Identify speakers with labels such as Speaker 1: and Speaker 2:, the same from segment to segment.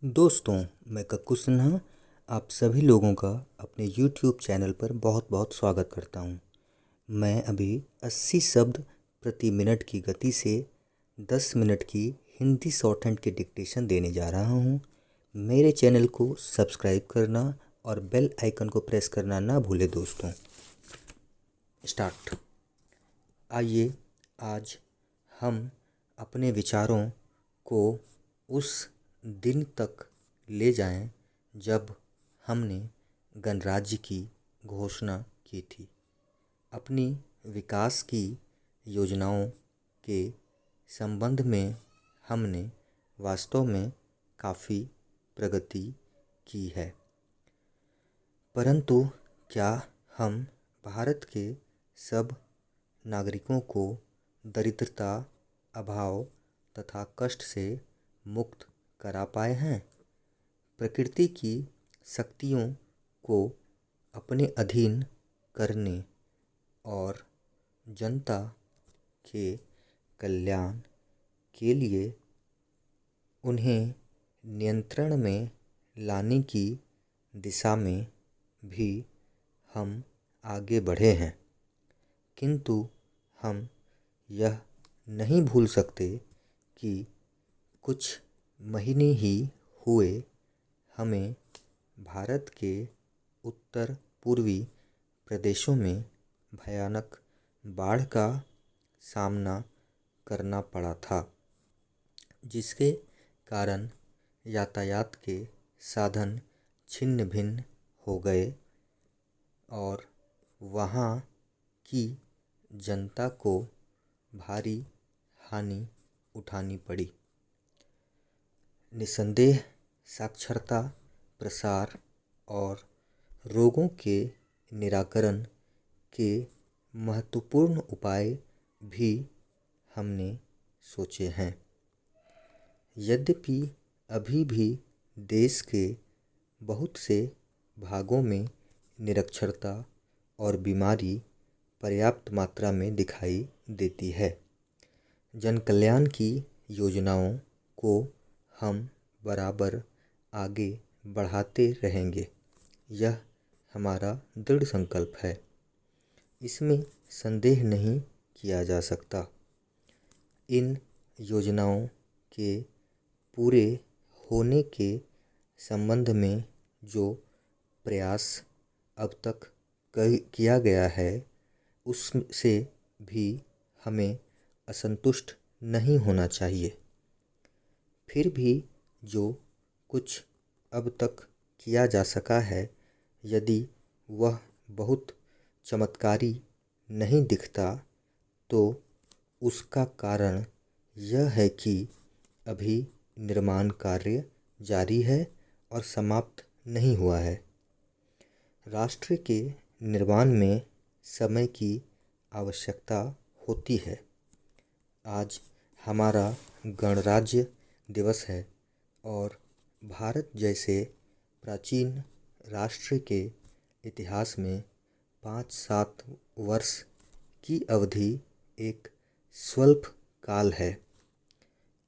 Speaker 1: दोस्तों, मैं कक्कू सिन्हा आप सभी लोगों का अपने YouTube चैनल पर बहुत बहुत स्वागत करता हूं। मैं अभी 80 शब्द प्रति मिनट की गति से 10 मिनट की हिंदी शॉर्ट हैंड की डिक्टेशन देने जा रहा हूं। मेरे चैनल को सब्सक्राइब करना और बेल आइकन को प्रेस करना ना भूलें दोस्तों। स्टार्ट। आइए आज हम अपने विचारों को उस दिन तक ले जाएं जब हमने गणराज्य की घोषणा की थी। अपनी विकास की योजनाओं के संबंध में हमने वास्तव में काफ़ी प्रगति की है, परंतु क्या हम भारत के सब नागरिकों को दरिद्रता, अभाव तथा कष्ट से मुक्त करा पाए हैं? प्रकृति की शक्तियों को अपने अधीन करने और जनता के कल्याण के लिए उन्हें नियंत्रण में लाने की दिशा में भी हम आगे बढ़े हैं, किंतु हम यह नहीं भूल सकते कि कुछ महीने ही हुए हमें भारत के उत्तर पूर्वी प्रदेशों में भयानक बाढ़ का सामना करना पड़ा था, जिसके कारण यातायात के साधन छिन्न भिन्न हो गए और वहाँ की जनता को भारी हानि उठानी पड़ी। निस्संदेह साक्षरता, प्रसार और रोगों के निराकरण के महत्वपूर्ण उपाय भी हमने सोचे हैं। यद्यपि अभी भी देश के बहुत से भागों में निरक्षरता और बीमारी पर्याप्त मात्रा में दिखाई देती है, जन कल्याण की योजनाओं को हम बराबर आगे बढ़ाते रहेंगे, यह हमारा दृढ़ संकल्प है। इसमें संदेह नहीं किया जा सकता। इन योजनाओं के पूरे होने के संबंध में जो प्रयास अब तक किया गया है, उससे भी हमें असंतुष्ट नहीं होना चाहिए। फिर भी जो कुछ अब तक किया जा सका है, यदि वह बहुत चमत्कारी नहीं दिखता, तो उसका कारण यह है कि अभी निर्माण कार्य जारी है और समाप्त नहीं हुआ है। राष्ट्र के निर्माण में समय की आवश्यकता होती है। आज हमारा गणराज्य दिवस है और भारत जैसे प्राचीन राष्ट्र के इतिहास में 5-7 वर्ष की अवधि एक स्वल्प काल है।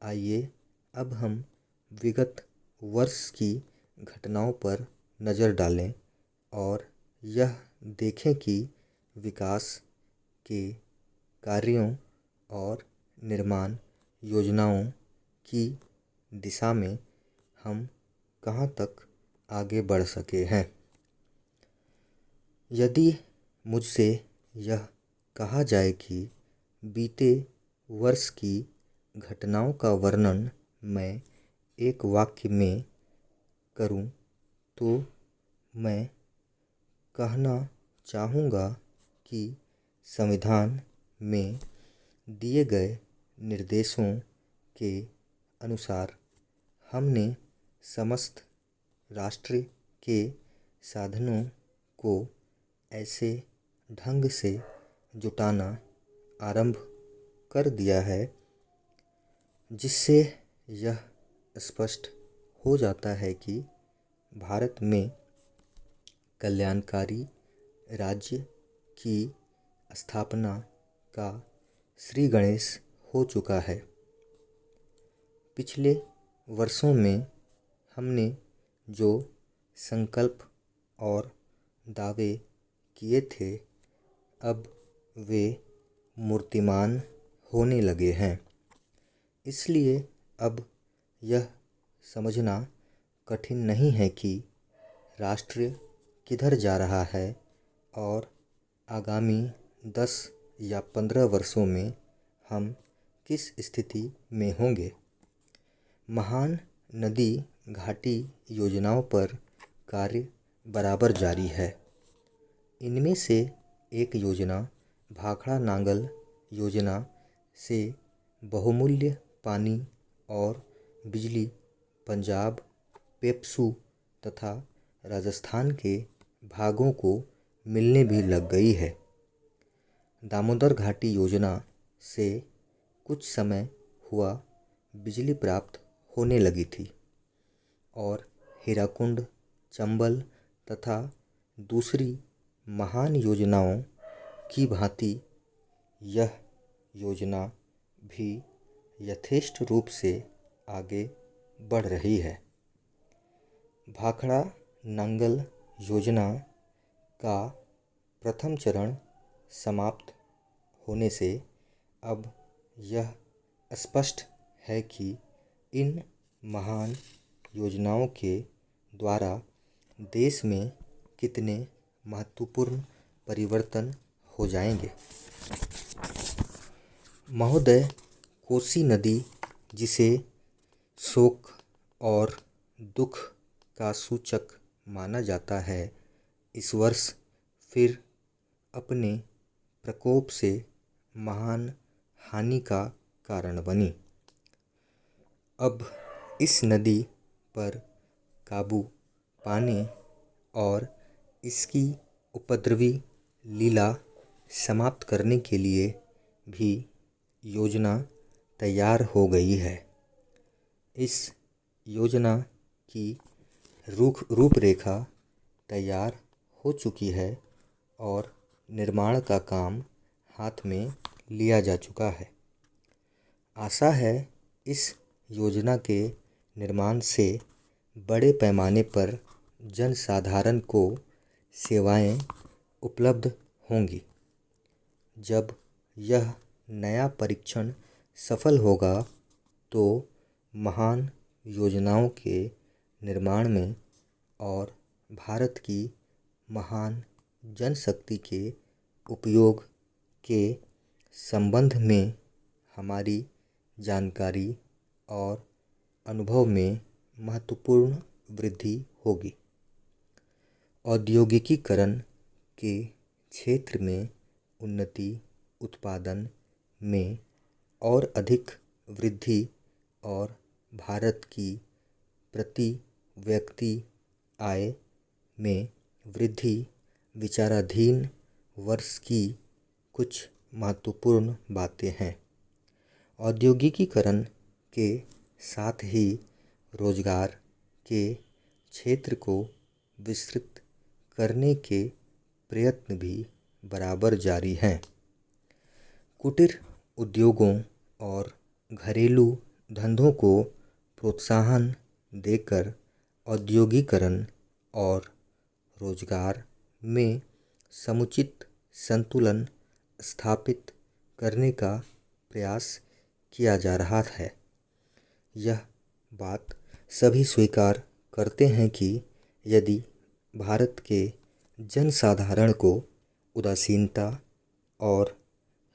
Speaker 1: आइए अब हम विगत वर्ष की घटनाओं पर नज़र डालें और यह देखें कि विकास के कार्यों और निर्माण योजनाओं की दिशा में हम कहाँ तक आगे बढ़ सके हैं। यदि मुझसे यह कहा जाए कि बीते वर्ष की घटनाओं का वर्णन मैं एक वाक्य में करूं, तो मैं कहना चाहूँगा कि संविधान में दिए गए निर्देशों के अनुसार हमने समस्त राष्ट्र के साधनों को ऐसे ढंग से जुटाना आरंभ कर दिया है, जिससे यह स्पष्ट हो जाता है कि भारत में कल्याणकारी राज्य की स्थापना का श्री गणेश हो चुका है। पिछले वर्षों में हमने जो संकल्प और दावे किए थे अब वे मूर्तिमान होने लगे हैं। इसलिए अब यह समझना कठिन नहीं है कि राष्ट्र किधर जा रहा है और आगामी 10 या 15 वर्षों में हम किस स्थिति में होंगे। महान नदी घाटी योजनाओं पर कार्य बराबर जारी है। इनमें से एक योजना भाखड़ा नांगल योजना से बहुमूल्य पानी और बिजली पंजाब, पेप्सू तथा राजस्थान के भागों को मिलने भी लग गई है। दामोदर घाटी योजना से कुछ समय हुआ बिजली प्राप्त होने लगी थी और हीराकुंड, चंबल तथा दूसरी महान योजनाओं की भांति यह योजना भी यथेष्ट रूप से आगे बढ़ रही है। भाखड़ा नांगल योजना का प्रथम चरण समाप्त होने से अब यह स्पष्ट है कि इन महान योजनाओं के द्वारा देश में कितने महत्वपूर्ण परिवर्तन हो जाएंगे। महोदय, कोसी नदी जिसे शोक और दुख का सूचक माना जाता है, इस वर्ष फिर अपने प्रकोप से महान हानि का कारण बनी। अब इस नदी पर काबू पाने और इसकी उपद्रवी लीला समाप्त करने के लिए भी योजना तैयार हो गई है। इस योजना की रूपरेखा तैयार हो चुकी है और निर्माण का काम हाथ में लिया जा चुका है। आशा है इस योजना के निर्माण से बड़े पैमाने पर जनसाधारण को सेवाएं उपलब्ध होंगी। जब यह नया परीक्षण सफल होगा तो महान योजनाओं के निर्माण में और भारत की महान जनशक्ति के उपयोग के संबंध में हमारी जानकारी और अनुभव में महत्वपूर्ण वृद्धि होगी। औद्योगिकीकरण के क्षेत्र में उन्नति, उत्पादन में और अधिक वृद्धि और भारत की प्रति व्यक्ति आय में वृद्धि विचाराधीन वर्ष की कुछ महत्वपूर्ण बातें हैं। औद्योगिकीकरण के साथ ही रोजगार के क्षेत्र को विस्तृत करने के प्रयत्न भी बराबर जारी हैं। कुटीर उद्योगों और घरेलू धंधों को प्रोत्साहन देकर औद्योगिकीकरण और रोजगार में समुचित संतुलन स्थापित करने का प्रयास किया जा रहा है। यह बात सभी स्वीकार करते हैं कि यदि भारत के जनसाधारण को उदासीनता और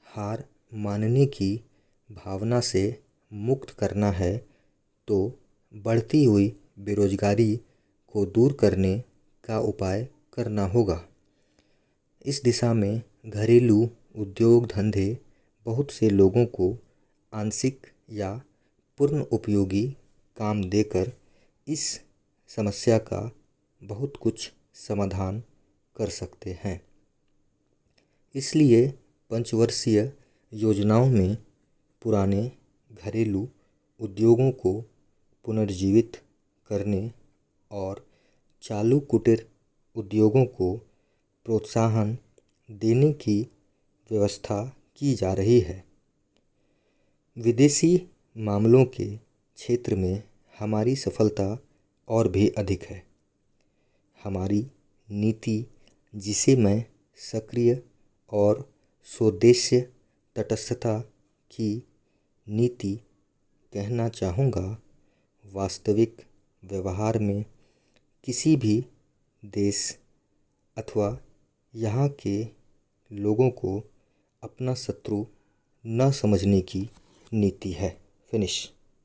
Speaker 1: हार मानने की भावना से मुक्त करना है तो बढ़ती हुई बेरोजगारी को दूर करने का उपाय करना होगा। इस दिशा में घरेलू उद्योग धंधे बहुत से लोगों को आंशिक या पूर्ण उपयोगी काम देकर इस समस्या का बहुत कुछ समाधान कर सकते हैं। इसलिए पंचवर्षीय योजनाओं में पुराने घरेलू उद्योगों को पुनर्जीवित करने और चालू कुटीर उद्योगों को प्रोत्साहन देने की व्यवस्था की जा रही है। विदेशी मामलों के क्षेत्र में हमारी सफलता और भी अधिक है। हमारी नीति, जिसे मैं सक्रिय और स्वदेशी तटस्थता की नीति कहना चाहूँगा, वास्तविक व्यवहार में किसी भी देश अथवा यहाँ के लोगों को अपना शत्रु न समझने की नीति है। फिनिश।